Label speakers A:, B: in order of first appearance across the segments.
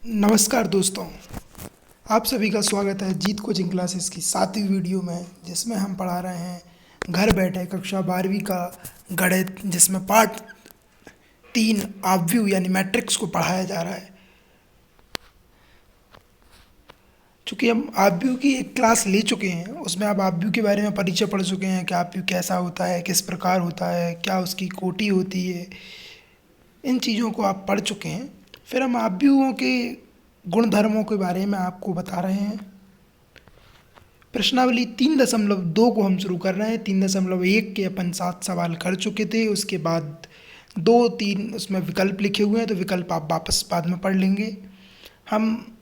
A: नमस्कार दोस्तों, आप सभी का स्वागत है जीत कोचिंग क्लासेस की 7वीं वीडियो में, जिसमें हम पढ़ा रहे हैं घर बैठे कक्षा 12वीं का गणित, जिसमें पार्ट 3 ऑब्व्यू यानी मैट्रिक्स को पढ़ाया जा रहा है। चूँकि हम ऑब्व्यू की एक क्लास ले चुके हैं, उसमें आप ऑब्व्यू के बारे में परिचय पढ़ चुके हैं कि ऑब्व्यू कैसा होता है, किस प्रकार होता है, क्या उसकी कोटि होती है, इन चीज़ों को आप पढ़ चुके हैं। फिर हम ऑब्व्यूओं के गुणधर्मों के बारे में आपको बता रहे हैं। प्रश्नावली 3.2 को हम शुरू कर रहे हैं। 3.1 के अपन 7 सवाल कर चुके थे। उसके बाद 2-3 उसमें विकल्प लिखे हुए हैं, तो विकल्प आप वापस बाद में पढ़ लेंगे। हम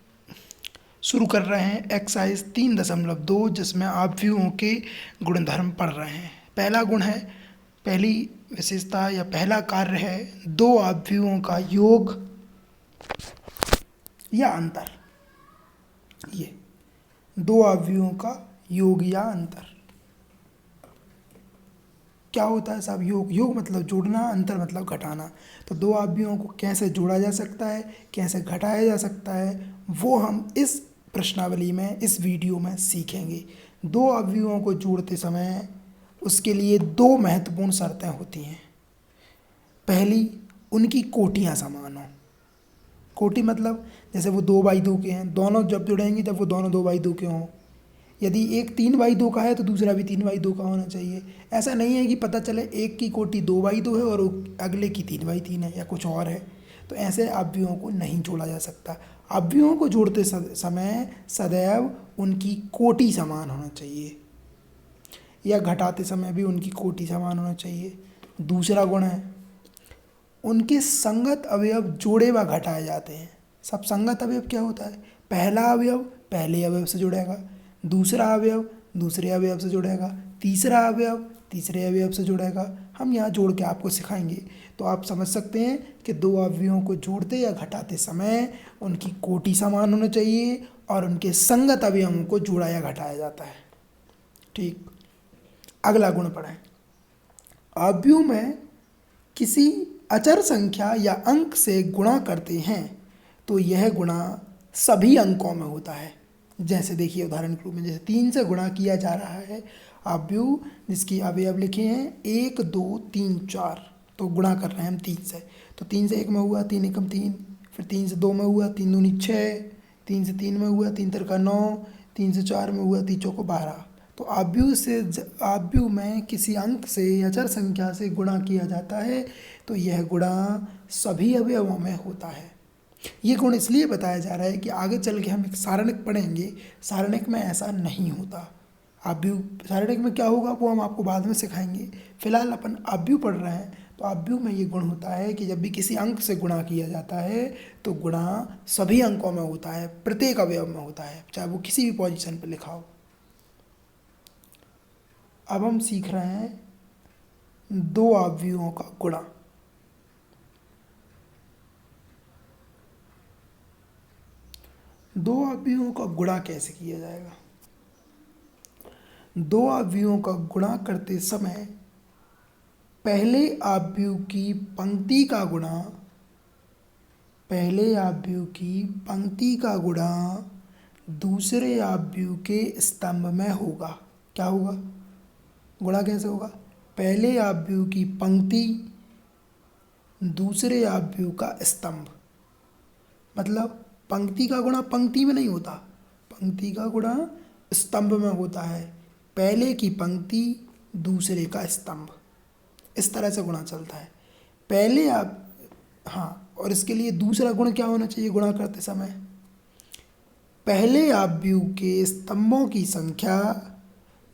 A: शुरू कर रहे हैं एक्सरसाइज 3.2, जिसमें ऑब्व्यूओं के गुणधर्म पढ़ रहे हैं। पहला गुण है, पहली विशेषता या पहला कार्य है दो ऑब्व्यूओं का योग या अंतर। ये दो ऑब्व्यूओं का योग या अंतर क्या होता है साहब? योग मतलब जोड़ना, अंतर मतलब घटाना। तो दो ऑब्व्यूओं को कैसे जोड़ा जा सकता है, कैसे घटाया जा सकता है, वो हम इस प्रश्नावली में, इस वीडियो में सीखेंगे। दो ऑब्व्यूओं को जोड़ते समय उसके लिए दो महत्वपूर्ण शर्तें होती हैं। पहली, उनकी कोटियाँ समान हों। कोटि मतलब जैसे वो 2/2 के हैं, दोनों जब जुड़ेंगे तब वो दोनों 2/2 के हों। यदि एक 3/2 का है तो दूसरा भी 3/2 का होना चाहिए। ऐसा नहीं है कि पता चले एक की कोटि 2/2 है और अगले की 3/3 है या कुछ और है, तो ऐसे ऑब्व्यूओं को नहीं जोड़ा जा सकता। ऑब्व्यूओं को जोड़ते समय सदैव उनकी कोटि समान होना चाहिए, या घटाते समय भी उनकी कोटि समान होना चाहिए। दूसरा गुण है, उनके संगत अवयव जोड़े व घटाए जाते हैं। सब संगत अवयव क्या होता है? पहला अवयव पहले अवयव से जुड़ेगा, दूसरा अवयव दूसरे अवयव से जुड़ेगा, तीसरा अवयव तीसरे अवयव से जुड़ेगा। हम यहाँ जोड़ के आपको सिखाएंगे, तो आप समझ सकते हैं कि दो अवयवों को जोड़ते या घटाते समय उनकी कोटि समान होना चाहिए और उनके संगत अवयवों को जोड़ा या घटाया जाता है। ठीक, अगला गुण पढ़ें। अवयव में किसी अचर संख्या या अंक से गुणा करते हैं तो यह गुणा सभी अंकों में होता है। जैसे देखिए उदाहरण के रूप में, जैसे 3 से गुणा किया जा रहा है अवयव, जिसकी अवयव लिखे हैं 1 2 3 4, तो गुणा कर रहे हैं हम 3 से। तो 3 से 1 में हुआ 3 एकम 3, फिर 3 से 2 में हुआ 3 दूनी 6, 3 से 3 में हुआ 3 तिरका 9, 3 से 4 में हुआ 3 चौको 12। तो अवयव में किसी अंक से अचर संख्या से गुणा किया जाता है तो यह गुणा सभी अवयवों में होता है। ये गुण इसलिए बताया जा रहा है कि आगे चल के हम एक सारणिक पढ़ेंगे, सारणिक में ऐसा नहीं होता। अवयव सारणिक में क्या होगा वो हम आपको बाद में सिखाएंगे। फिलहाल अपन अवयव पढ़ रहे हैं, तो अवयव में ये गुण होता है कि जब भी किसी अंक से गुणा किया जाता है तो गुणा सभी अंकों में होता है, प्रत्येक अवयव में होता है, चाहे वो किसी भी पोजीशन पर लिखा हो। अब हम सीख रहे हैं दो अवयवों का गुणा। दो अवयवों का गुणा कैसे किया जाएगा? दो अवयवों का गुणा करते समय पहले अवयव की पंक्ति का गुणा, पहले अवयव की पंक्ति का गुणा दूसरे अवयव के स्तंभ में होगा। क्या होगा? गुणा कैसे होगा? पहले अवयव की पंक्ति दूसरे अवयव का स्तंभ। मतलब पंक्ति का गुणा पंक्ति में नहीं होता, पंक्ति का गुणा स्तंभ में होता है। पहले की पंक्ति दूसरे का स्तंभ, इस तरह से गुणा चलता है। पहले आप और इसके लिए दूसरा गुण क्या होना चाहिए गुणा करते समय? पहले अवयव के स्तंभों की संख्या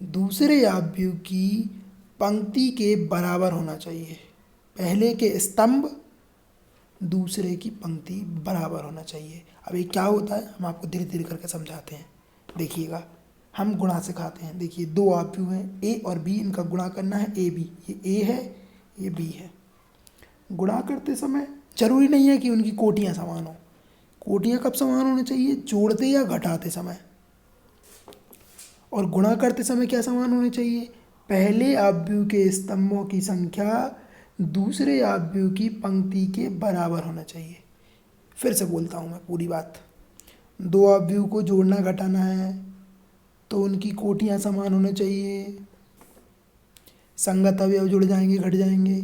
A: दूसरे अवयव की पंक्ति के बराबर होना चाहिए। पहले के स्तंभ दूसरे की पंक्ति बराबर होना चाहिए। अब ये क्या होता है हम आपको धीरे धीरे करके समझाते हैं। देखिएगा, हम गुणा सिखाते हैं। देखिए दो अवयव हैं ए और बी, इनका गुणा करना है ए बी। ये ए है, ये बी है। गुणा करते समय जरूरी नहीं है कि उनकी कोटियाँ समान हो। कोटियाँ कब समान होनी चाहिए? जोड़ते या घटाते समय। और गुणा करते समय क्या समान होनी चाहिए? पहले अवयव के स्तंभों की संख्या दूसरे अवयव की पंक्ति के बराबर होना चाहिए। फिर से बोलता हूँ मैं पूरी बात। दो अवयव को जोड़ना घटाना है तो उनकी कोटियाँ समान होनी चाहिए। संगत अवयव जुड़ जाएंगे घट जाएंगे,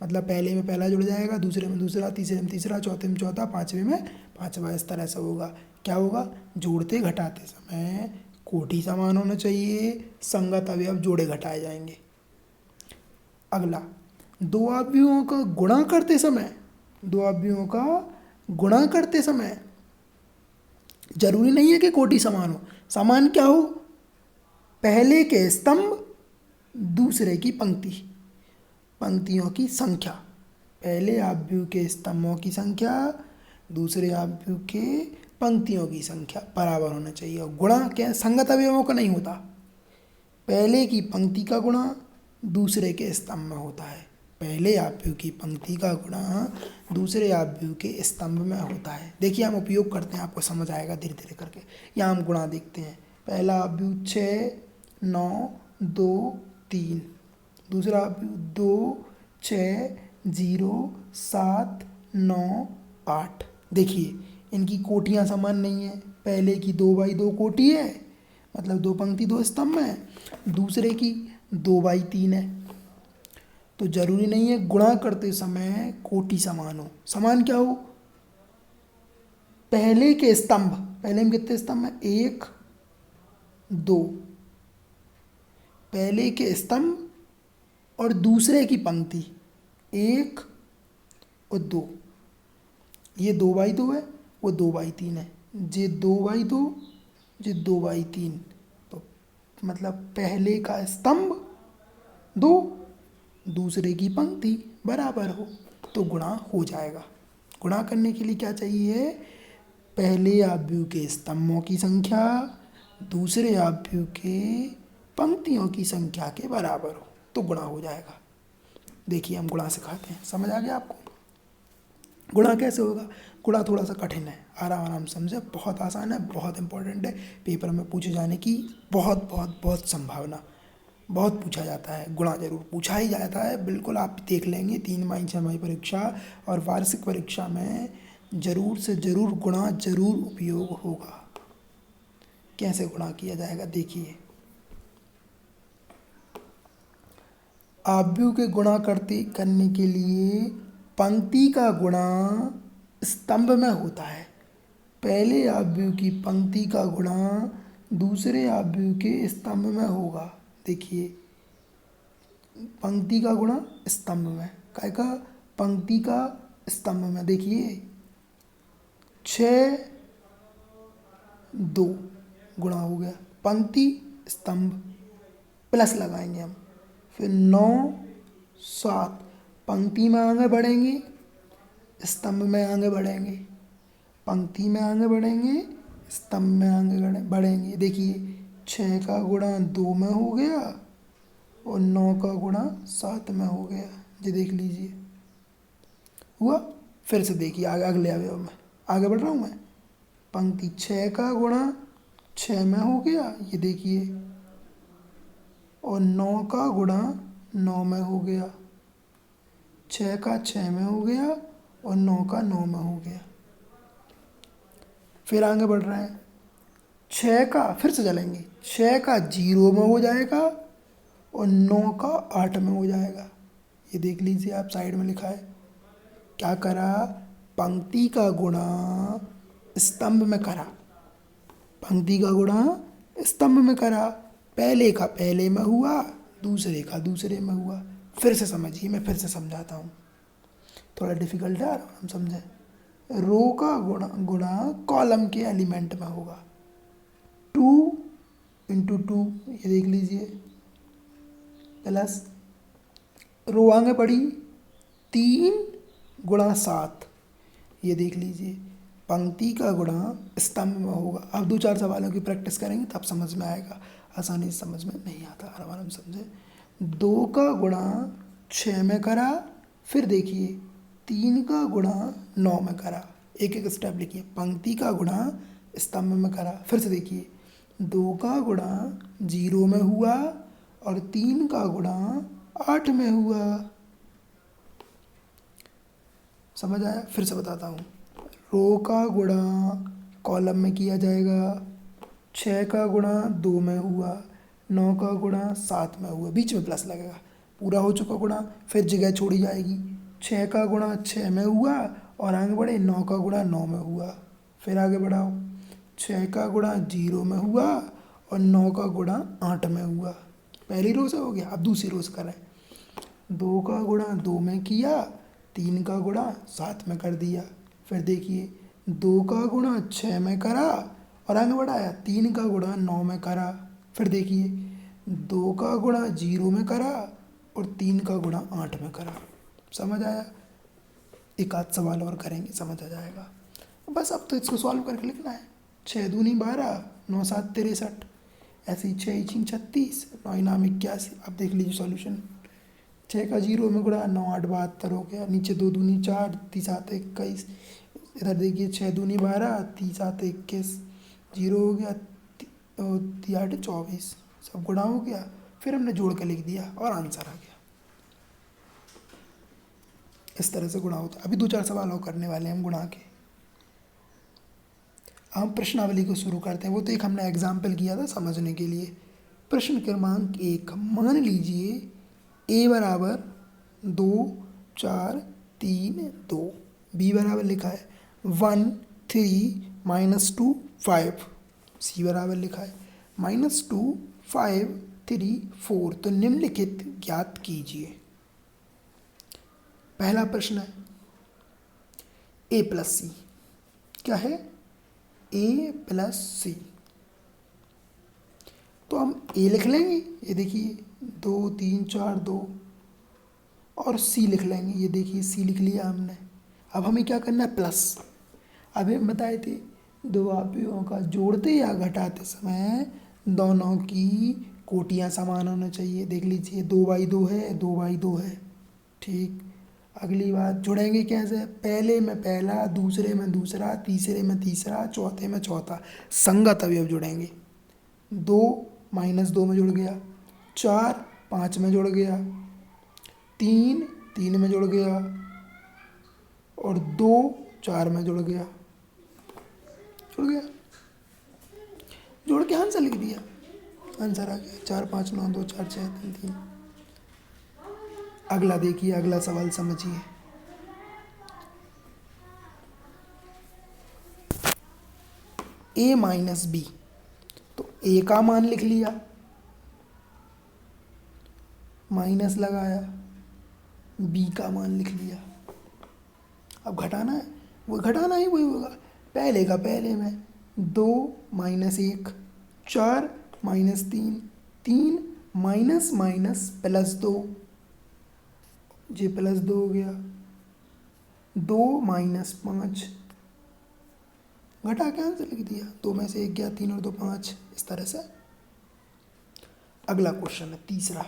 A: मतलब पहले में पहला जुड़ जाएगा, दूसरे में दूसरा, तीसरे में तीसरा, चौथे में चौथा, पाँचवें में पाँचवा। इस तरह से होगा। क्या होगा? जोड़ते घटाते समय कोटि समान होना चाहिए, संगत अवयव जोड़े घटाए जाएंगे। अगला, दो अवयवों का गुणा करते समय, दो अवयवों का गुणा करते समय जरूरी नहीं है कि कोटि समान हो। समान क्या हो? पहले के स्तंभ, दूसरे की पंक्ति, पंक्तियों की संख्या। पहले अवयव के स्तंभों की संख्या, दूसरे अवयव के पंक्तियों की संख्या बराबर होना चाहिए। और गुणा क्या? संगत अवयवों का नहीं होता। पहले की पंक्ति का गुणा दूसरे के स्तंभ में होता है। पहले अवयव की पंक्ति का गुणा दूसरे अवयव के स्तंभ में होता है। देखिए हम उपयोग करते हैं, आपको समझ आएगा धीरे धीरे करके। यहाँ हम गुणा देखते हैं। पहला अवयव 6 9 2 3, दूसरा अवयव 2 6 0 7 9 8। देखिए इनकी कोटियाँ समान नहीं है। पहले की 2/2 कोटि है, मतलब 2 पंक्ति 2 स्तंभ है। दूसरे की 2/3 है। तो जरूरी नहीं है गुणा करते समय कोटि समान हो। समान क्या हो? पहले के स्तंभ, पहले में कितने स्तंभ हैं? 1 2, पहले के स्तंभ और दूसरे की पंक्ति 1 और 2। ये 2/2 है, वो 2/3 है। ये 2/2, ये 2/3। तो मतलब पहले का स्तंभ 2, दूसरे की पंक्ति बराबर हो तो गुणा हो जाएगा। गुणा करने के लिए क्या चाहिए? पहले अवयव के स्तंभों की संख्या दूसरे अवयव के पंक्तियों की संख्या के बराबर हो तो गुणा हो जाएगा। देखिए हम गुणा सिखाते हैं, समझ आ गया आपको? गुणा कैसे होगा? गुणा थोड़ा सा कठिन है, आराम आराम समझे। बहुत आसान है, बहुत इंपॉर्टेंट है। पेपर में पूछे जाने की बहुत बहुत बहुत संभावना, बहुत पूछा जाता है। गुणा जरूर पूछा ही जाता है, बिल्कुल आप देख लेंगे 3 छमाही परीक्षा और वार्षिक परीक्षा में जरूर से जरूर गुणा जरूर उपयोग होगा। कैसे गुणा किया जाएगा देखिए। अवयव के गुणा करने के लिए पंक्ति का गुणा स्तंभ में होता है। पहले अवयव की पंक्ति का गुणा दूसरे अवयव के स्तंभ में होगा। देखिए पंक्ति का गुणा स्तंभ में, काय का? पंक्ति का स्तंभ में। देखिए 6 2 गुणा हो गया, पंक्ति स्तंभ प्लस लगाएंगे हम, फिर 9 7, पंक्ति में आगे बढ़ेंगे, स्तंभ में आगे बढ़ेंगे, पंक्ति में आगे बढ़ेंगे, स्तंभ में आगे बढ़ेंगे। देखिए 6 का गुणा 2 में हो गया और 9 का गुणा 7 में हो गया। ये देख लीजिए हुआ। फिर से देखिए अगले अवयव में आगे बढ़ रहा हूँ मैं। पंक्ति 6 का गुणा 6 में हो गया, ये देखिए, और 9 का गुणा 9 में हो गया। 6 का 6 में हो गया और 9 का 9 में हो गया। फिर आगे बढ़ रहे हैं। 6 का, फिर से चलेंगे, 6 का 0 में हो जाएगा और 9 का 8 में हो जाएगा। ये देख लीजिए आप, साइड में लिखा है। क्या करा? पंक्ति का गुणा स्तंभ में करा, पंक्ति का गुणा स्तंभ में करा। पहले का पहले में हुआ, दूसरे का दूसरे में हुआ। फिर से समझिए, मैं फिर से समझाता हूँ, थोड़ा डिफिकल्ट है, हम समझें। रो का गुणा कॉलम के एलिमेंट में होगा। 2 × 2, ये देख लीजिए, प्लस रो आगे बढ़ी 3 × 7, ये देख लीजिए, पंक्ति का गुणा स्तंभ में होगा। अब 2-4 सवालों की प्रैक्टिस करेंगे तब समझ में आएगा, आसानी से समझ में नहीं आता, आराम से समझे। 2 का गुणा 6 में करा, फिर देखिए 3 का गुणा 9 में करा। एक एक स्टेप लिखिए। पंक्ति का गुणा स्तंभ में करा, फिर से देखिए 2 का गुणा 0 में हुआ और 3 का गुणा 8 में हुआ। समझ आया? फिर से बताता हूँ। रो का गुणा कॉलम में किया जाएगा, 6 का गुणा 2 में हुआ, 9 का गुणा 7 में हुआ, बीच में प्लस लगेगा, पूरा हो चुका गुणा, फिर जगह छोड़ी जाएगी। 6 का गुणा 6 में हुआ और आगे बढ़े, 9 का गुणा 9 में हुआ, फिर आगे बढ़ाओ, 6 का गुणा 0 में हुआ और 9 का गुणा 8 में हुआ। पहली रो से हो गया, अब दूसरी रो से करें। 2 का गुणा 2 में किया, 3 का गुणा 7 में कर दिया, फिर देखिए 2 का गुणा 6 में करा और आगे बढ़ाया, 3 का गुणा 9 में करा, फिर देखिए 2 का गुणा 0 में करा और 3 का गुणा 8 में करा। समझ आया? एक आध सवाल और करेंगे, समझ आ जाएगा। बस अब तो इसको सॉल्व करके लिखना है। 6 दूनी 12, 9 7 63, ऐसे ही 6 छीन 36, 9 नाम 81। अब देख लीजिए सॉल्यूशन। 6 का 0 में गुणा, 9 8 72 हो गया, नीचे 2 दूनी 4, 3 7 21, इधर देखिए 6 दूनी 12, 3 7 21, 0 हो गया, 3 8 24, सब गुणा हो गया, फिर हमने जोड़ के लिख दिया और आंसर आ गया। इस तरह से गुणा होता है। अभी 2 4 सवाल और करने वाले हैं हम गुणा के। हम प्रश्नावली को शुरू करते हैं। वो तो एक हमने एग्जाम्पल किया था समझने के लिए। प्रश्न क्रमांक 1, मान लीजिए a बराबर 2 4 3 2, b बराबर लिखा है 1 3 -2 5, c बराबर लिखा है -2 5 3 4। तो निम्नलिखित ज्ञात कीजिए। पहला प्रश्न है a + c, क्या है a + c। तो हम a लिख लेंगे, ये देखिए 2 3 4 2, और c लिख लेंगे, ये देखिए c लिख लिया हमने। अब हमें क्या करना है, प्लस। अभी हम बताए थे दो आव्यूहों का जोड़ते या घटाते समय दोनों की कोटियाँ समान होना चाहिए। देख लीजिए 2/2 है, 2/2 है, ठीक। अगली बात, जुड़ेंगे कैसे, पहले में पहला, दूसरे में दूसरा, तीसरे में तीसरा, चौथे में चौथा, संगत अवयव जुड़ेंगे। 2 -2 में जुड़ गया, 4 5 में जुड़ गया, 3 3 में जुड़ गया और 2 4 में जुड़ गया। जुड़ गया, जोड़ के आंसर लिख दिया, आंसर आ गया 4 5 9 2 4 6 3 3। अगला देखिए, अगला सवाल समझिए। a - b, तो a का मान लिख लिया, माइनस लगाया, b का मान लिख लिया। अब घटाना है, वो घटाना ही वही होगा, पहले का पहले में, 2 - 1 4 - 3 3 -2, ये +2 हो गया, 2 - 5, घटा के आंसर लिख दिया, 2 में से 1 गया, 3 और 2 5, इस तरह से। अगला क्वेश्चन है तीसरा,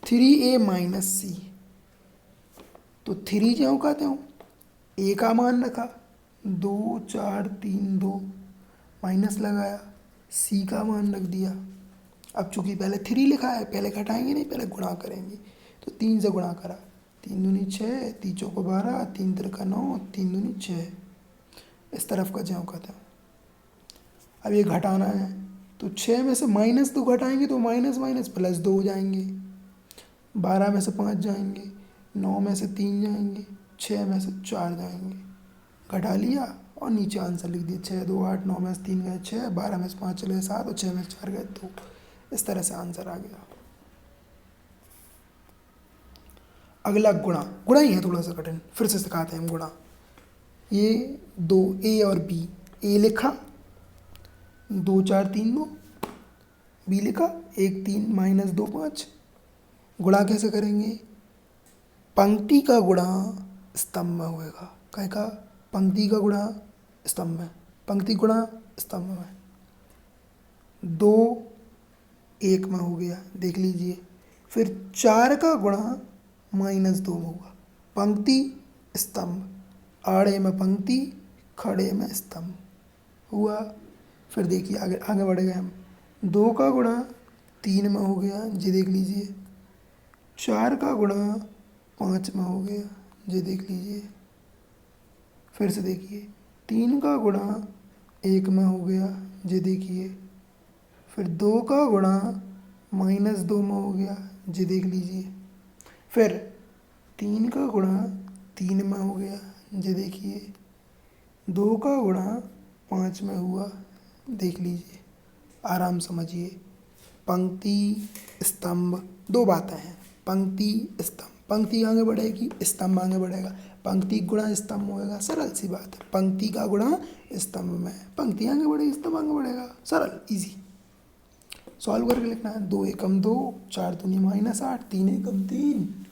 A: 3a - c। तो 3 जो कहते हो, a का मान रखा 2 4 3 2, माइनस लगाया, c का मान रख दिया। अब चूंकि पहले 3 लिखा है, पहले घटाएंगे नहीं, पहले गुणा करेंगे। तो 3 से गुणा करा, 3 दूनी 6, 3 चौको 12, 3 तिरका 9, 3 दूनी 6, इस तरफ का ज्यों कहते हैं। अब ये घटाना है, तो 6 में से -2 घटाएंगे तो माइनस माइनस +2 हो जाएंगे, 12 में से 5 जाएंगे, 9 में से 3 जाएंगे, 6 में से 4 जाएंगे, घटा लिया और नीचे आंसर लिख दिया। 6 2 8, 9 में से 3 गए 6, 12 में से 5 चले 7 और 6 में से 4 गए 2, इस तरह से आंसर आ गया। अगला गुणा, गुणा ही है थोड़ा सा कठिन, फिर से सिखाते हैं हम गुणा। ये 2 a और b, a लिखा 2 4 3 2, b लिखा 1 3 -2 5। गुणा कैसे करेंगे, पंक्ति का गुणा स्तंभ में होएगा। क्या का, पंक्ति का गुणा स्तंभ में, पंक्ति गुणा स्तंभ में, 2 1 में हो गया, देख लीजिए। फिर 4 का गुणा -2 में होगा, पंक्ति स्तंभ, आड़े में पंक्ति, खड़े में स्तंभ हुआ। फिर देखिए आगे आगे बढ़ गए हम, 2 का गुणा 3 में हो गया, ये देख लीजिए। 4 का गुणा 5 में हो गया, ये देख लीजिए। फिर से देखिए 3 का गुणा 1 में हो गया, ये देखिए। फिर 2 का गुणा -2 में हो गया, ये देख लीजिए। फिर 3 का गुणा 3 में हो गया, ये देखिए। 2 का गुणा 5 में हुआ, देख लीजिए। आराम समझिए। पंक्ति स्तंभ, दो बातें हैं। पंक्ति स्तंभ, पंक्ति आगे बढ़ेगी, स्तंभ आगे बढ़ेगा। पंक्ति गुणा स्तंभ होएगा, सरल सी बात है। पंक्ति का गुणा स्तंभ में, पंक्ति आगे बढ़ेगी, स्तंभ आगे बढ़ेगा, सरल इजी। सॉल्व करके लिखना है। 2 एकम 2, 4 दूनी -8, 3 एकम 3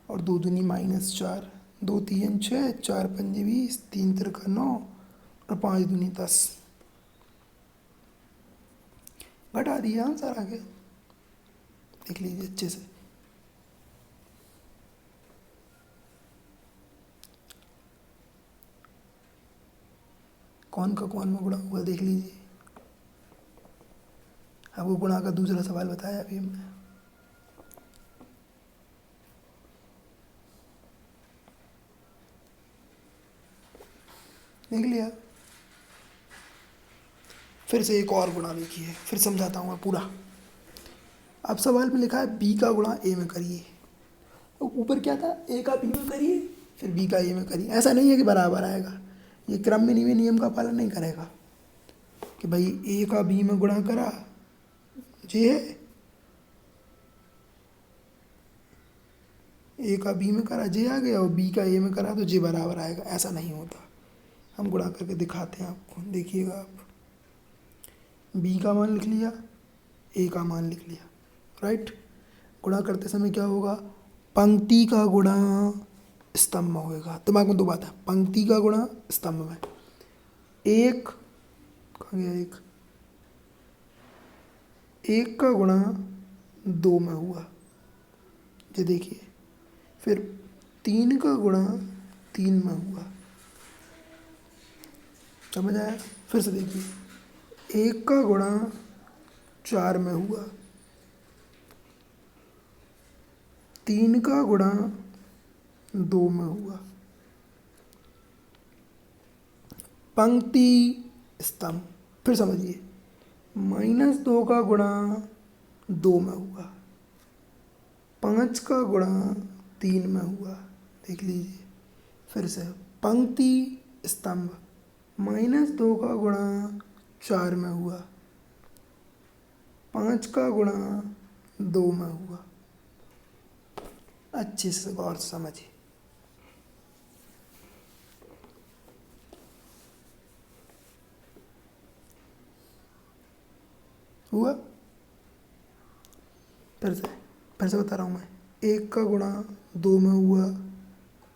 A: और 2 दूनी -4, 2 तीन 6, 4 पंजे 20, 3 तिरका 9 और 5 दूनी 10। घटा दिया, आंसर आ गया। देख लीजिए अच्छे से। कौन का कौन में गुणा हुआ देख लीजिए। आपको गुणा का दूसरा सवाल बताया अभी हमने। देख लिया। फिर से एक और गुणा देखिए, फिर समझाता हूँ मैं पूरा। अब सवाल में लिखा है बी का गुणा ए में करिए। तो ऊपर क्या था, ए का बी में करिए, फिर बी का ए में करिए। ऐसा नहीं है कि बराबर आएगा, ये क्रम में नियम का पालन नहीं करेगा कि भाई ए का बी में गुणा करा, ये है ए का बी में करा जे आ गया, और बी का ए में करा तो जे बराबर आएगा। ऐसा नहीं होता। हम गुणा करके दिखाते हैं आपको, देखिएगा आप। बी का मान लिख लिया, ए का मान लिख लिया, राइट। गुणा करते समय क्या होगा, पंक्ति का गुणा स्तंभ में होएगा। दिमाग में दो बात है, पंक्ति का गुणा स्तंभ में। एक कहाँ गया, एक का गुणा 2 में हुआ, ये देखिए। फिर 3 का गुणा 3 में हुआ, समझ आया। फिर से देखिए, 1 का गुणा 4 में हुआ, 3 का गुणा 2 में हुआ। पंक्ति स्तंभ, फिर समझिए, -2 का गुणा 2 में हुआ, 5 का गुणा 3 में हुआ, देख लीजिए। फिर से पंक्ति स्तंभ, -2 का गुणा 4 में हुआ, 5 का गुणा 2 में हुआ। अच्छे से गौर से समझिए। हुआ। फिर से बता रहा हूँ मैं। 1 का गुणा 2 में हुआ,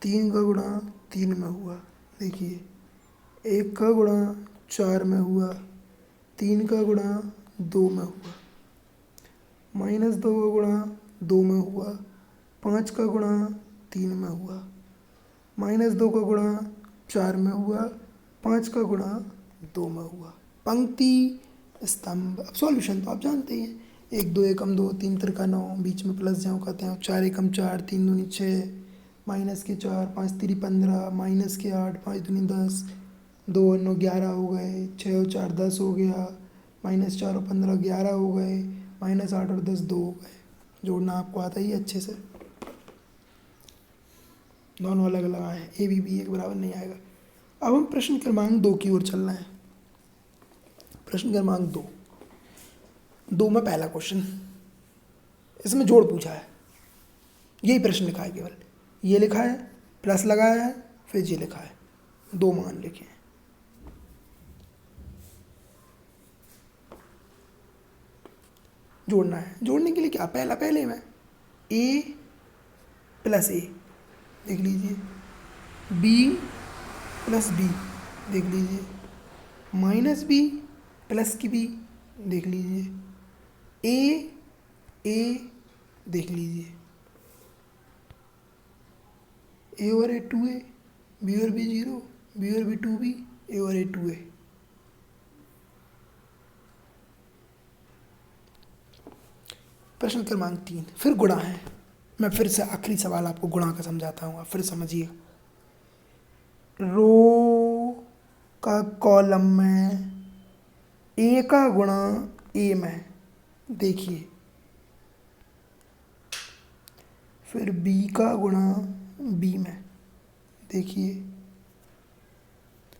A: 3 का गुणा 3 में हुआ, देखिए। 1 का गुणा 4 में हुआ, 3 का गुणा 2 में हुआ, -2 का गुणा 2 में हुआ, 5 का गुणा 3 में हुआ, -2 का गुणा 4 में हुआ, 5 का गुणा 2 में हुआ। पंक्ति स्तंभ। अब सॉल्यूशन तो आप जानते ही हैं। 1 2 एकम 2, 3 तिरका 9, बीच में प्लस जाऊँ कहते हैं। 4 एकम 4, 3 दूनी 6, -4, 5 तिरी 15, -8, 5 दूनी 10, 2 और 9 11 हो गए, 6 और 4 10 हो गया, -4 और 15 11 हो गए, -8 और 10 2 हो गए। जोड़ना आपको आता ही है अच्छे से। दोनों अलग अलग आए हैं, ए बी एक बराबर नहीं आएगा। अब हम प्रश्न क्रमांक 2 की ओर चलना है। प्रश्न क्रमांक 2 में पहला क्वेश्चन, इसमें जोड़ पूछा है। यही प्रश्न लिखा है, केवल ये लिखा है, प्लस लगाया है, फिर ये लिखा है, 2 मान लिखे हैं। जोड़ना है। जोड़ने के लिए क्या, पहले में a + a देख लीजिए, b + b देख लीजिए, -b + की b देख लीजिए, a देख लीजिए, a और a 2a, b और b 0, b और b 2b, a और a 2a। प्रश्न क्रमांक 3 फिर गुणा है। मैं फिर से आखिरी सवाल आपको गुणा का समझाता हूँ, फिर समझिए। रो का कॉलम में ए का गुणा ए में, देखिए, फिर बी का गुणा बी में, देखिए,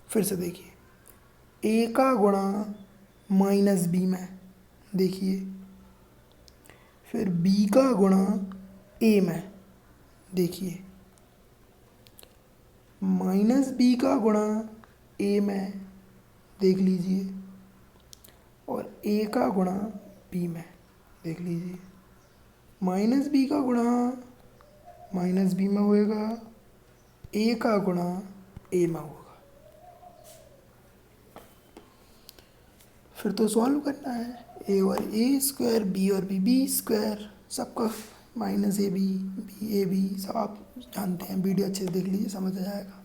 A: फिर से देखिए, ए का गुणा माइनस बी में, देखिए, फिर बी का गुणा ए में, देखिए, माइनस बी का गुणा ए में, देख लीजिए, और ए का गुणा बी में, देख लीजिए, माइनस बी का गुणा माइनस बी में होएगा, ए का गुणा ए में होगा। फिर तो सॉल्व करना है, ए और ए स्क्वायर, बी और बी स्क्वायर, सबका माइनस ए बी सब आप जानते हैं। वीडियो अच्छे से देख लीजिए, समझ आ जाएगा।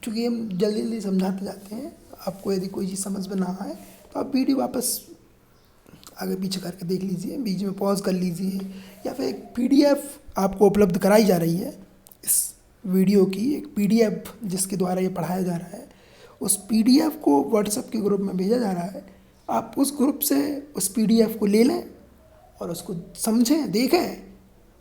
A: चूँकि हम जल्दी जल्दी समझाते जाते हैं, आपको यदि कोई चीज़ समझ में ना आए तो आप वीडियो वापस आगे पीछे करके देख लीजिए, बीच में पॉज कर लीजिए, या फिर एक पीडीएफ आपको उपलब्ध कराई जा रही है इस वीडियो की, एक पीडीएफ जिसके द्वारा ये पढ़ाया जा रहा है, उस पीडीएफ को व्हाट्सएप के ग्रुप में भेजा जा रहा है। आप उस ग्रुप से उस पीडीएफ को ले लें और उसको समझें, देखें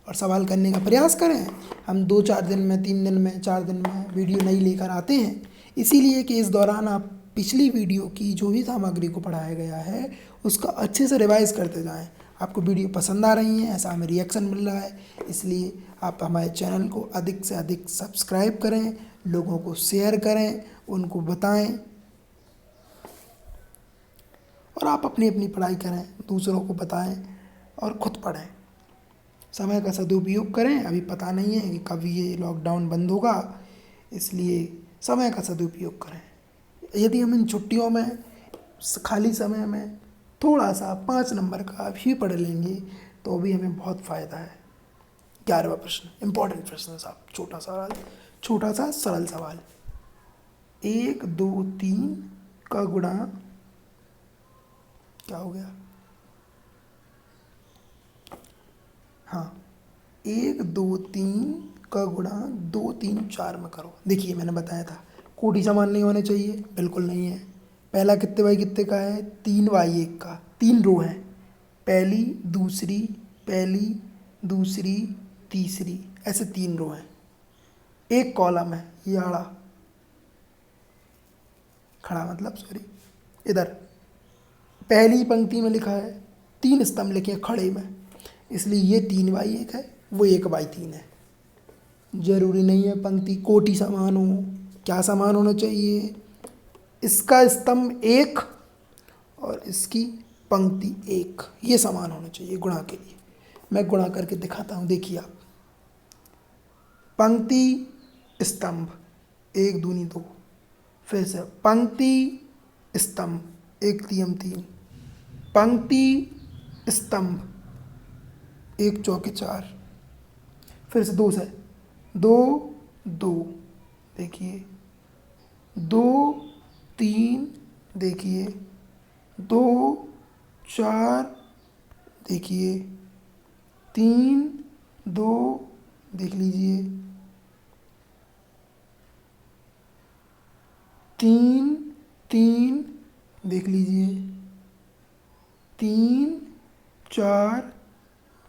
A: और सवाल करने का प्रयास करें। हम 2-4 दिन में, 3 दिन में, 4 दिन में वीडियो नई लेकर आते हैं, इसीलिए कि इस दौरान आप पिछली वीडियो की जो भी सामग्री को पढ़ाया गया है उसका अच्छे से रिवाइज करते जाएं। आपको वीडियो पसंद आ रही हैं, ऐसा हमें रिएक्शन मिल रहा है, इसलिए आप हमारे चैनल को अधिक से अधिक सब्सक्राइब करें, लोगों को शेयर करें, उनको बताएं, और आप अपनी अपनी पढ़ाई करें, दूसरों को बताएं और ख़ुद पढ़ें। समय का सदुपयोग करें, अभी पता नहीं है कि कब ये लॉकडाउन बंद होगा, इसलिए समय का सदुपयोग करें। यदि हम इन छुट्टियों में खाली समय में थोड़ा सा 5 नंबर का भी पढ़ लेंगे तो भी हमें बहुत फ़ायदा है। 11वां प्रश्न, इम्पोर्टेंट प्रश्न है साहब, छोटा सा सरल सवाल। 1 2 3 का गुणा क्या हो गया, हाँ, 1 2 3 का गुणा 2 3 4 में करो। देखिए मैंने बताया था कोटि समान नहीं होने चाहिए, बिल्कुल नहीं है। पहला कितने बाई कितने का है, 3/1 का, 3 रो हैं, पहली दूसरी तीसरी, ऐसे 3 रो हैं, एक कॉलम है, ये आड़ा खड़ा मतलब सॉरी, इधर पहली पंक्ति में लिखा है, 3 स्तंभ लिखे हैं खड़े में, इसलिए ये 3/1 है, वो 1/3 है। जरूरी नहीं है पंक्ति कोटि समान हो, क्या समान होना चाहिए, इसका स्तंभ 1 और इसकी पंक्ति 1, ये समान होना चाहिए गुणा के लिए। मैं गुणा करके दिखाता हूँ, देखिए आप, पंक्ति स्तंभ 1 दूनी 2, फिर से पंक्ति स्तंभ 1 तियम 3, पंक्ति स्तंभ 1 चौके 4, फिर से 2 से 2 2, देखिए 2 3, देखिए 2 4, देखिए 3 2, देख लीजिए 3 3, देख लीजिए 3 4,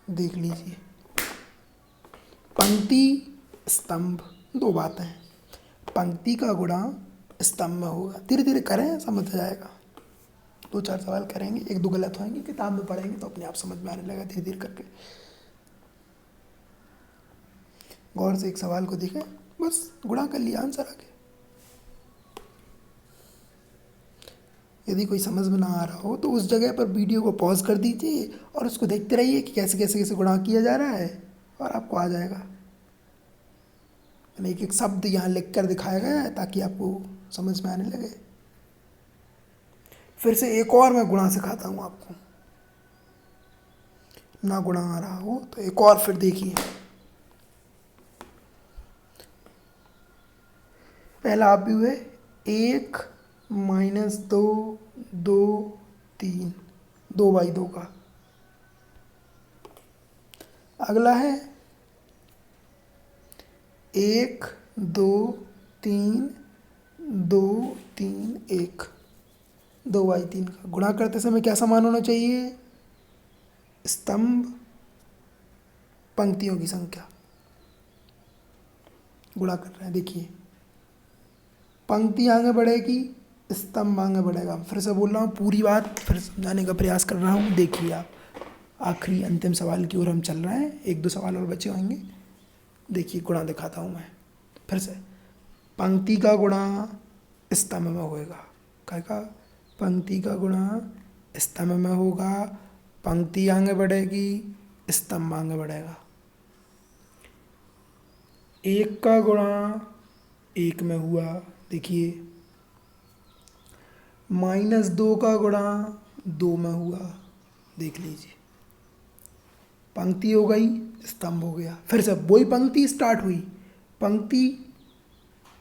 A: देख लीजिए। पंक्ति स्तंभ, 2 बातें हैं, पंक्ति का गुणा स्तंभ में होगा। धीरे धीरे करें, समझ जाएगा। 2-4 सवाल करेंगे, 1-2 गलत होंगे, किताब में पढ़ेंगे तो अपने आप समझ में आने लगेगा धीरे धीरे करके। गौर से एक सवाल को देखें, बस गुणा कर लिया, आंसर आ गया। यदि कोई समझ में ना आ रहा हो तो उस जगह पर वीडियो को पॉज कर दीजिए और उसको देखते रहिए कि कैसे कैसे कैसे गुणा किया जा रहा है, और आपको आ जाएगा। मैंने एक एक शब्द यहाँ लिख कर दिखाया गया है ताकि आपको समझ में आने लगे। फिर से एक और मैं गुणा सिखाता हूँ आपको, ना गुणा आ रहा हो तो एक और फिर देखिए। पहला आप भी हुए 1 -2 2 3 2/2 का। अगला है 1 2 3 2 3 1 2/3 का। गुणा करते समय क्या समान होना चाहिए? स्तंभ पंक्तियों की संख्या। गुणा कर रहे हैं, देखिए पंक्ति आगे बढ़ेगी, स्तंभ आगे बढ़ेगा। फिर से बोल रहा हूँ, पूरी बात फिर समझाने का प्रयास कर रहा हूँ। देखिए आप, आखिरी अंतिम सवाल की ओर हम चल रहे हैं, 1-2 सवाल और बचे होंगे। देखिए गुणा दिखाता हूँ मैं फिर से। पंक्ति का गुणा स्तंभ में होएगा। क्या का? पंक्ति का गुणा स्तंभ में होगा। पंक्ति आगे बढ़ेगी, स्तंभ आगे बढ़ेगा। 1 का गुणा 1 में हुआ, देखिए। -2 का गुणा 2 में हुआ, देख लीजिए। पंक्ति हो गई, स्तंभ हो गया। फिर से वही पंक्ति स्टार्ट हुई, पंक्ति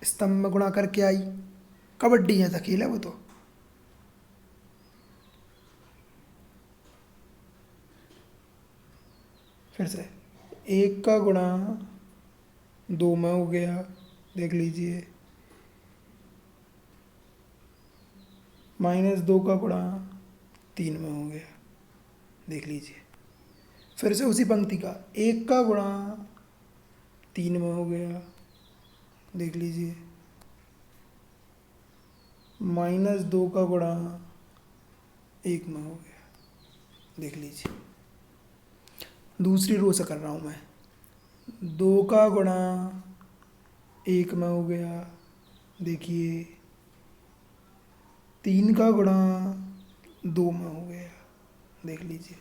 A: स्तंभ में गुणा करके आई। कबड्डी जैसा खेल है वो तो। फिर से 1 का गुणा 2 में हो गया, देख लीजिए। -2 का गुणा 3 में हो गया, देख लीजिए। फिर से उसी पंक्ति का 1 का गुणा 3 में हो गया, देख लीजिए। -2 का गुणा 1 में हो गया, देख लीजिए। दूसरी रो से कर रहा हूँ मैं। 2 का गुणा 1 में हो गया, देखिए। 3 का गुणा 2 में हो गया, देख लीजिए।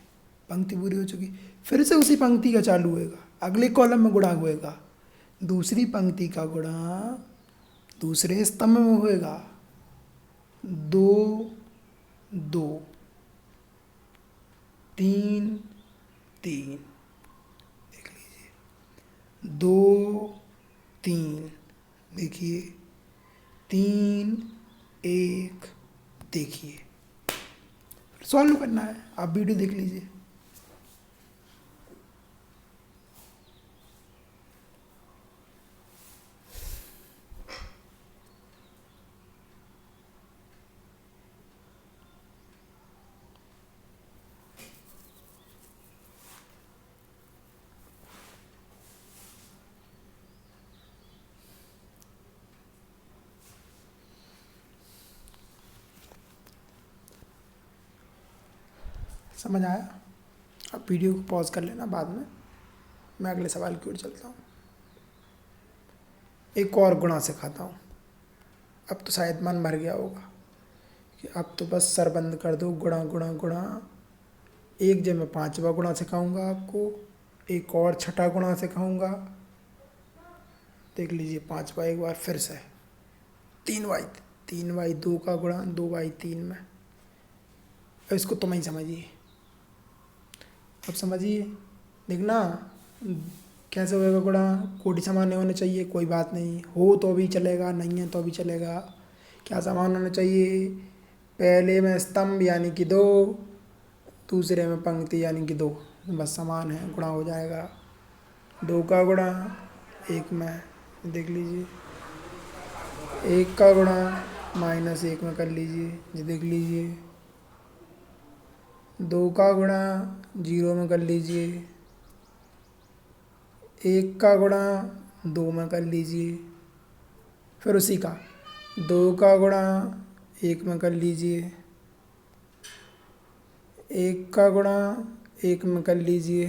A: पंक्ति पूरी हो चुकी। फिर से उसी पंक्ति का चालू होएगा, अगले कॉलम में गुणा होएगा। दूसरी पंक्ति का गुणा दूसरे स्तंभ में होएगा। 2 2 3 3, देख लीजिए। 2 3, देखिए। 3 1, देखिए। सॉल्व करना है, आप वीडियो देख लीजिए। समझ आया? आप वीडियो को पॉज कर लेना, बाद में मैं अगले सवाल की ओर चलता हूँ। एक और गुणा सिखाता हूँ। अब तो शायद मन भर गया होगा कि अब तो बस सर बंद कर दो। गुणा गुणा गुणा। एक जब मैं 5वां गुणा सिखाऊंगा आपको, एक और छठा गुणा सिखाऊंगा। देख लीजिए 5वां एक बार फिर से। 3/2 का गुणा 2/3 में। अब इसको तुम ही समझिए, अब समझिए। देखना कैसे होएगा गुणा। कोटि समान नहीं होने चाहिए, कोई बात नहीं, हो तो भी चलेगा, नहीं है तो भी चलेगा। क्या समान होना चाहिए? पहले में स्तंभ यानी कि 2, दूसरे में पंक्ति यानी कि 2, बस समान है, गुणा हो जाएगा। 2 का गुणा 1 में, देख लीजिए। 1 का गुणा -1 में कर लीजिए, ये देख लीजिए। 2 का गुणा 0 में कर लीजिए। 1 का गुणा 2 में कर लीजिए। फिर उसी का 2 का गुणा 1 में कर लीजिए। 1 का गुणा 1 में कर लीजिए।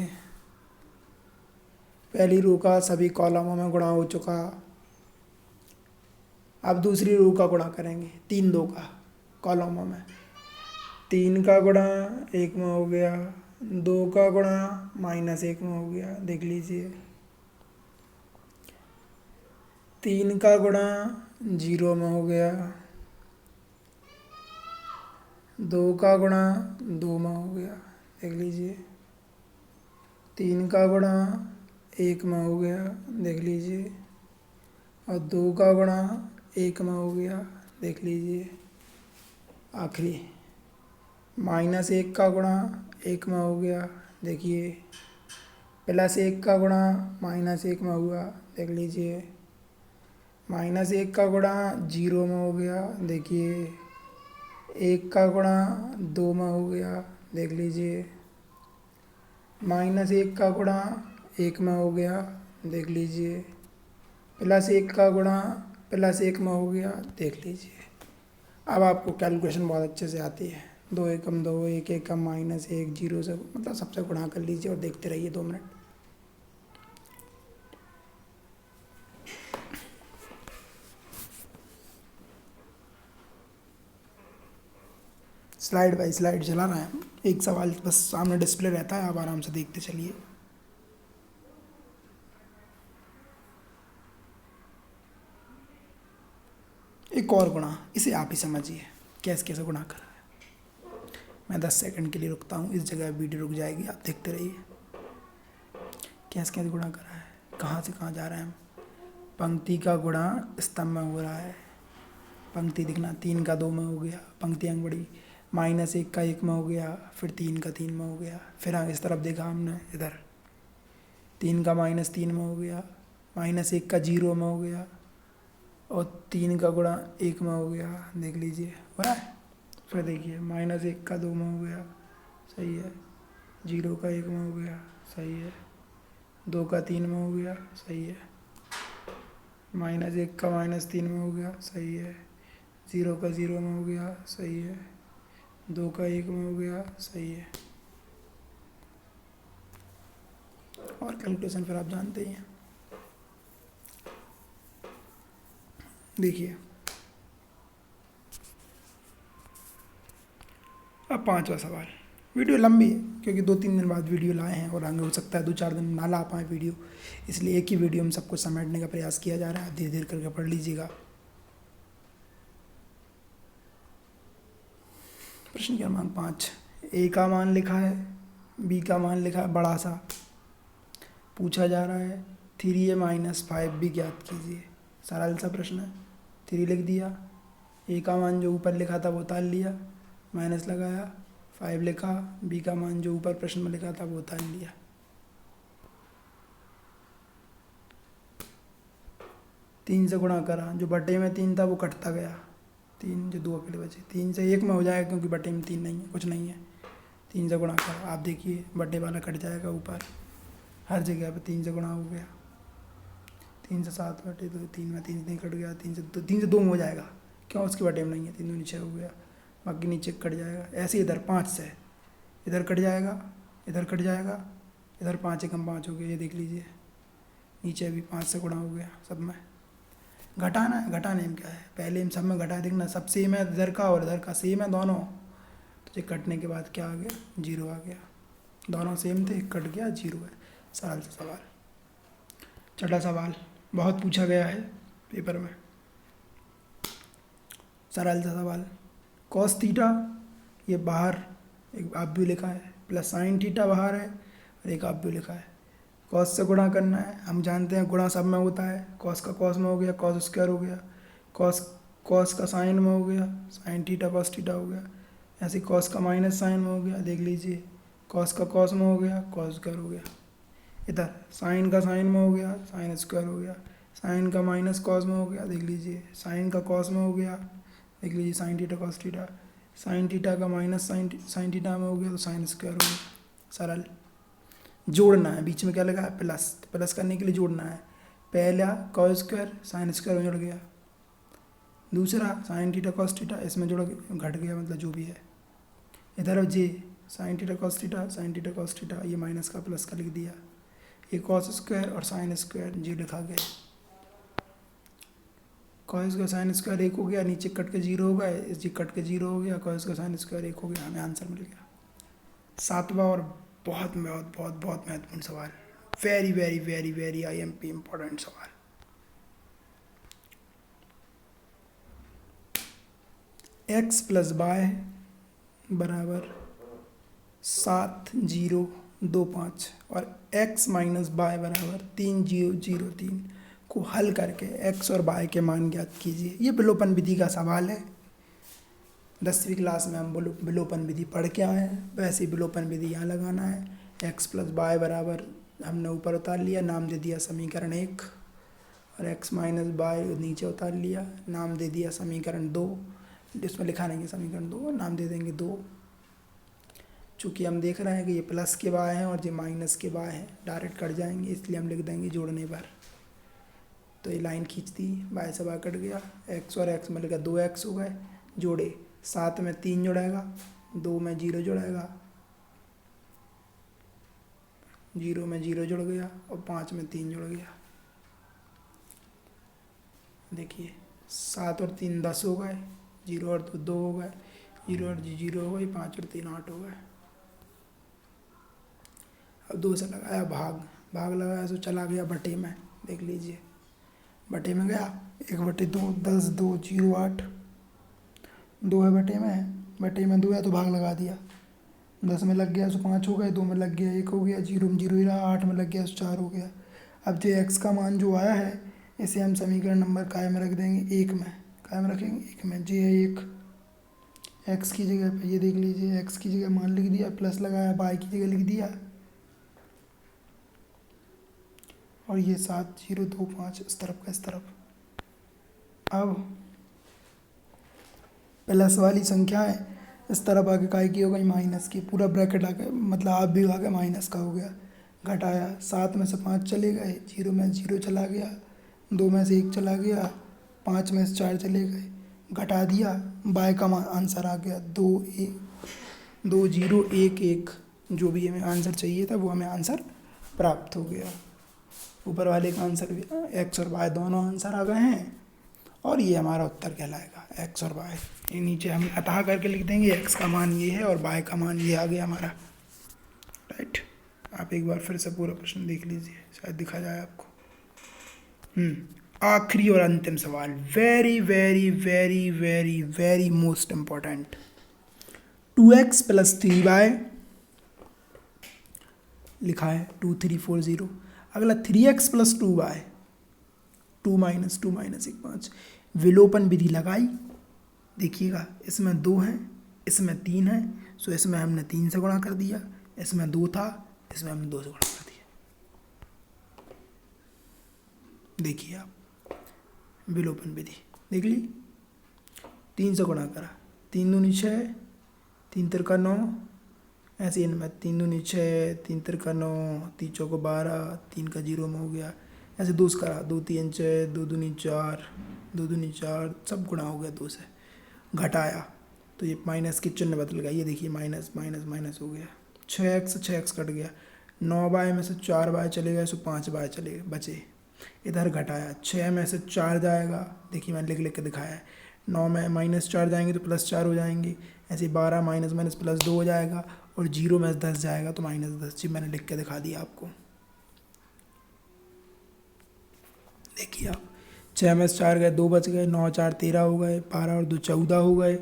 A: पहली रो का सभी कॉलमों में गुणा हो चुका। अब दूसरी रो का गुणा करेंगे, 3 2 का कॉलमों में। 3 का गुणा 1 में हो गया, 2 का गुणा -1 में हो गया, देख लीजिए। 3 का गुणा 0 में हो गया। 2 का गुणा 2 में हो गया, देख लीजिए। 3 का गुणा 1 में हो गया, देख लीजिए। और 2 का गुणा 1 में हो गया, देख लीजिए। आखिरी -1 का गुणा 1 में हो गया, देखिए +1 का गुणा -1 में हुआ, देख लीजिए -1 का गुणा 0 में हो गया, देखिए 1 का गुणा 2 में हो गया, देख लीजिए -1 का गुणा 1 में हो गया, देख लीजिए +1 का गुणा +1 में हो गया, देख लीजिए। अब आपको कैलकुलेशन बहुत अच्छे से आती है। 2 एकम 2, 1 एकम -1, 0 से मतलब सबसे गुणा कर लीजिए और देखते रहिए 2 मिनट। स्लाइड बाय स्लाइड चला रहा है, एक सवाल बस सामने डिस्प्ले रहता है, आप आराम से देखते चलिए। एक और गुणा, इसे आप ही समझिए कैसे कैसे गुणा कर रहा है। मैं 10 सेकंड के लिए रुकता हूँ, इस जगह वीडियो रुक जाएगी, आप देखते रहिए कैसे कैसे गुणा कर रहा है, कहाँ से कहाँ जा रहे हैं हम। पंक्ति का गुणा स्तंभ में हो रहा है, पंक्ति दिखना 3 का 2 में हो गया, पंक्ति अंक बड़ी, -1 का 1 में हो गया, फिर 3 का 3 में हो गया, फिर इस तरफ देखा हमने, इधर 3 का -3 में हो गया, -1 का 0 में हो गया और 3 का गुणा 1 में हो गया, देख लीजिए हो रहा है। फिर देखिए -1 का 2 में हो गया, सही है, 0 का 1 में हो गया, सही है, 2 का 3 में हो गया, सही है, -1 का -3 में हो गया, सही है, 0 का 0 में हो गया, सही है, 2 का 1 में हो गया, सही है। और कैलकुलेशन फिर आप जानते ही हैं। देखिए अब 5वां सवाल। वीडियो लंबी है क्योंकि 2-3 दिन बाद वीडियो लाए हैं और आगे हो सकता है 2-4 दिन ना ला पाए वीडियो, इसलिए एक ही वीडियो में सब कुछ समेटने का प्रयास किया जा रहा है। धीरे धीरे करके पढ़ लीजिएगा। प्रश्न क्रमांक 5, ए का मान लिखा है, बी का मान लिखा है बड़ा सा, पूछा जा रहा है 3a - 5b ज्ञात कीजिए। सरल सा प्रश्न है, 3 लिख दिया, ए का मान जो ऊपर लिखा था वो उतार लिया, माइनस लगाया, 5 लिखा, बी का मान जो ऊपर प्रश्न में लिखा था वो उतार लिया। तीन से गुणा करा, जो बटे में 3 था वो कटता गया, 3 जो 2 अकेले बचे, 3 से 1 में हो जाएगा क्योंकि बटे में 3 नहीं है, कुछ नहीं है। 3 से गुणा करा, आप देखिए बटे वाला कट जाएगा ऊपर, हर जगह पे 3 से गुणा हो गया। 3 से 7 बटे 2, 3 में 3 नहीं कट गया, 3 से 2 में हो जाएगा, क्यों उसके बटे में नहीं है, 3 नीचे हो गया, बाकी नीचे कट जाएगा। ऐसे इधर 5 से इधर कट जाएगा, इधर कट जाएगा, इधर 5 एकम 5 हो गया, ये देख लीजिए, नीचे भी 5 से गुणा हो गया सब में। घटाना है, घटाने में क्या है, पहले इन सब में घटा देखना, सब सेम है, इधर का और इधर का सेम है दोनों, तो ये कटने के बाद क्या आ गया, 0 आ गया। दोनों सेम थे, कट गया, 0 है। सरल सा सवाल। छठा सवाल बहुत पूछा गया है पेपर में, सरल सा सवाल। कॉस थीटा ये बाहर एक आप भी लिखा है, प्लस साइन थीटा बाहर है और एक आप भी लिखा है। कॉस से गुणा करना है, हम जानते हैं गुणा सब में होता है, कॉस का कॉस में हो गया, कॉस स्क्वायर हो गया, कॉस का साइन में हो गया, साइन थीटा कॉस थीटा हो गया, ऐसे कॉस का माइनस साइन में हो गया, देख लीजिए, कॉस का कॉस में हो गया, कॉस स्क्वायर हो गया, इधर साइन का साइन में हो गया, साइन स्क्वायर हो गया, साइन का माइनस कॉस में हो गया, देख लीजिए, साइन का कॉस में हो गया, देख लीजिए, sign theta cos theta, sine theta का माइनस साइन थीटा में हो गया तो साइन स्क्वायर हो गया। सरल। जोड़ना है, बीच में क्या लगा है, प्लस, प्लस करने के लिए जोड़ना है। पहला कॉस स्क्वायर साइन स्क्वायर में जुड़ गया, दूसरा साइन थीटा कॉस थीटा इसमें जुड़ घट गया, मतलब जो भी है। इधर जे sine theta cos theta, sine theta cos theta, ये माइनस का प्लस का लिख दिया, ये कॉस स्क्वायर और साइन स्क्वायर जी लिखा गया। कॉस का साइन स्क्वायर 1 हो गया, नीचे कट के 0 होगा, इस जी कट के 0 हो गया, कॉस का साइन स्क्वायर 1 हो गया, हमें आंसर मिल गया। 7वां और बहुत बहुत बहुत बहुत महत्वपूर्ण सवाल, very very very very IMP important सवाल। x + y बराबर 7025 और x - y बराबर 3003 को हल करके x और y के मान ज्ञात कीजिए। ये विलोपन विधि का सवाल है, 10वीं क्लास में हम विलोपन विधि पढ़ के आए हैं, वैसे ही विलोपन विधि यहाँ लगाना है। एक्स प्लस वाई बराबर हमने ऊपर उतार लिया, नाम दे दिया समीकरण 1, और एक्स माइनस वाई नीचे उतार लिया, नाम दे दिया समीकरण 2। इसमें लिखा नहीं है समीकरण 2, नाम दे देंगे 2। चूँकि हम देख रहे हैं कि ये प्लस के बाय हैं और ये माइनस के बाय हैं, डायरेक्ट कट जाएंगे, इसलिए हम लिख देंगे जोड़ने पर। तो ये लाइन खींच दी, बाय से बाय कट गया, एक्स और एक्स मिल गया 2x हो गए, जोड़े 7 में 3 जुड़ेगा, 2 में 0 जुड़ेगा, 0 में 0 जुड़ गया और 5 में 3 जुड़ गया। देखिए 7 और 3 10 हो गए, 0 और 2 2 हो गए, 0 और 0 हो गई, 5 और 3 8 हो गए। अब 2 से लगाया भाग, भाग लगाया तो चला गया बटे में, देख लीजिए बटे में गया, 1/2 10 2 0 8, 2 है बटे में 2 है तो भाग लगा दिया, 10 में लग गया तो 5 हो गए, 2 में लग गया 1 हो गया, 0 में 0 ही रहा, 8 में लग गया तो 4 हो गया। अब जो x का मान जो आया है इसे हम समीकरण नंबर काय में रख देंगे, 1 में, काय में रखेंगे 1 में, जी है 1, x की जगह पे ये देख लीजिए, x की जगह मान लिख दिया, प्लस लगाया, y की जगह लिख दिया, और ये 7 0 2 5 इस तरफ का इस तरफ। अब प्लस वाली संख्याएं इस तरफ आके काय की हो गई, माइनस की, पूरा ब्रैकेट आके मतलब आप भी आगे माइनस का हो गया। घटाया, 7 में से 5 चले गए, 0 में 0 चला गया, 2 में से 1 चला गया, 5 में से 4 चले गए, घटा दिया, बाय का आंसर आ गया 2 0 1 1, जो भी हमें आंसर चाहिए था वो हमें आंसर प्राप्त हो गया। ऊपर वाले का आंसर भी एक्स और वाई दोनों आंसर आ गए हैं, और ये हमारा उत्तर कहलाएगा एक्स और वाई। ये नीचे हम अतः करके लिख देंगे, एक्स का मान ये है और वाई का मान ये आ गया हमारा, राइट। आप एक बार फिर से पूरा प्रश्न देख लीजिए, शायद दिखा जाए आपको। आखिरी और अंतिम सवाल, very very very very very most important. 2x + 3y लिखा है 2 3 4 0। अगला 3x + 2y, 2 - 2 - 1 5। विलोपन विधि लगाई, देखिएगा इसमें 2 है, इसमें 3 है, सो इसमें हमने 3 से गुणा कर दिया, इसमें 2 था, इसमें हमने 2 से गुणा कर दिया। देखिए आप विलोपन विधि देख ली, 3 से गुणा करा, 3 दूनी 6, 3 तिरका 9, ऐसे इनमें 3 दूनी 6, 3 तिरका 9, 3 चौको 12, 3 का 0 में हो गया, ऐसे 2 से करा, 2 3 6, 2 दूनी 4, 2 दूनी 4, सब गुणा हो गया 2 से। घटाया तो ये माइनस की चिन्ह बदल गया, ये देखिए माइनस माइनस माइनस हो गया, 6x कट गया, 9y में से 4y चले गए, सो 5y चले बचे। इधर घटाया, 6 में से 4 जाएगा, देखिए मैंने लिख लिख के दिखाया है, 9 में -4 जाएंगे तो +4 हो जाएंगे, ऐसे 12 माइनस माइनस +2 हो जाएगा, और 0 में 10 जाएगा तो -10। जी मैंने लिख के दिखा दिया आपको, देखिए आप 6 में से 4 गए, 2 बच गए, 9 4 13 हो गए, 12 और 2 14 हो गए,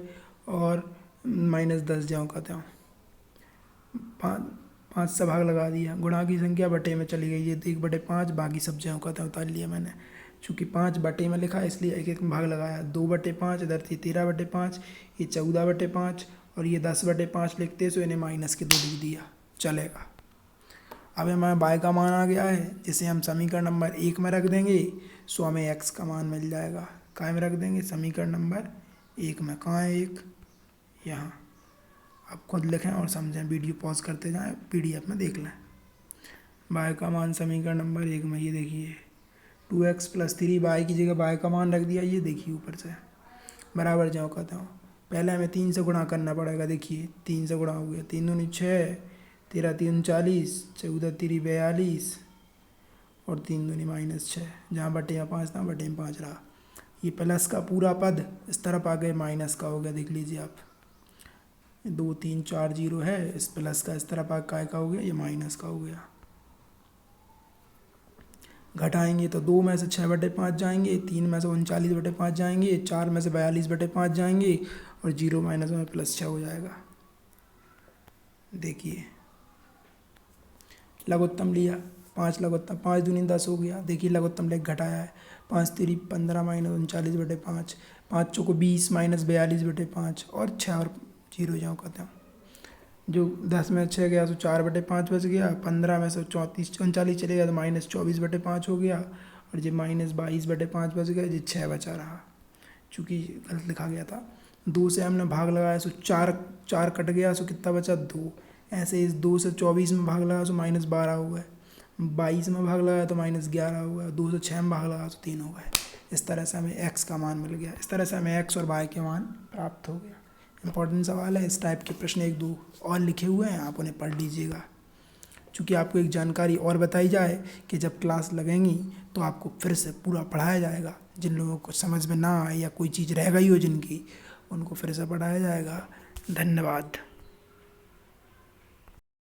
A: और -10 ज्यों का त्यों, 5 से भाग लगा दिया, गुणा की संख्या बटे में चली गई, ये 1/5, बाकी सब ज्यों का त्यों उतार लिया मैंने, चूँकि 5 बटे में लिखा है इसलिए एक एक में भाग लगाया, 2/5, इधर थी 13/5, ये 14/5, और ये 10/5 लिखते सो इन्हें माइनस के 2 लिख दिया, चलेगा। अब हमें y का मान आ गया है, जिसे हम समीकरण नंबर 1 में रख देंगे, सो हमें x का मान मिल जाएगा, कहाँ में रख देंगे, समीकरण नंबर 1 में। कहाँ है 1, यहाँ। आप खुद लिखें और समझें, वीडियो पॉज करते जाएं, PDF में देख लें। y का मान समीकरण नंबर 1 में, ये देखिए 2x + 3y की जगह y का मान रख दिया, ये देखिए ऊपर से बराबर ज्यों का त्यों। पहले हमें 3 से गुणा करना पड़ेगा, देखिए 3 से गुणा हो गया, 3 दूनी 6, 13 3 40, 14 3 42, और 3 दूनी -6, जहाँ बटे में 5 था बटे में 5 रहा। ये प्लस का पूरा पद इस तरफ आ गए माइनस का हो गया, देख लीजिए आप, 2 3 4 0 है, इस प्लस का इस तरफ आ काय का हो गया, ये माइनस का हो गया। घटाएंगे तो 2 में से 6/5 जाएंगे, 3 में से 39/5 जाएंगे, 4 में से 42/5 जाएंगे, और 0 माइनस में +6 हो जाएगा। देखिए लघुत्तम लिया, 5 लघुत्तम, 5 दूनी 10 हो गया, देखिए लघुत्तम लेख घटाया है, 5 3 15 - 39/5, पाँच चौको 20 माइनस 42/5 और 6 और 0 जाओ खत्म। जो 10 में 6 गया तो 4/5 बच गया, 15 में से 34 39 चले गया तो -24/5 हो गया, और जो -22/5 बच गया, जो 6 बचा रहा, चूँकि गलत लिखा गया था। 2 से हमने भाग लगाया सो 4 कट गया, सो कितना बचा 2। ऐसे इस 2 से 24 में भाग लगाया सो -12 हो गए, 22 में भाग लगाया तो -11 हो गया, 2 से 6 में भाग लगाया तो 3 हो गए। इस तरह से हमें x का मान मिल गया। इस तरह से हमें x और y के मान प्राप्त हो गया। इंपॉर्टेंट सवाल है। इस टाइप के प्रश्न 1-2 और लिखे हुए हैं, आप उन्हें पढ़ लीजिएगा। चूँकि आपको एक जानकारी और बताई जाए कि जब क्लास लगेंगी तो आपको फिर से पूरा पढ़ाया जाएगा। जिन लोगों को समझ में ना आए या कोई चीज़ रह गई हो जिनकी, उनको फिर से पढ़ाया जाएगा। धन्यवाद।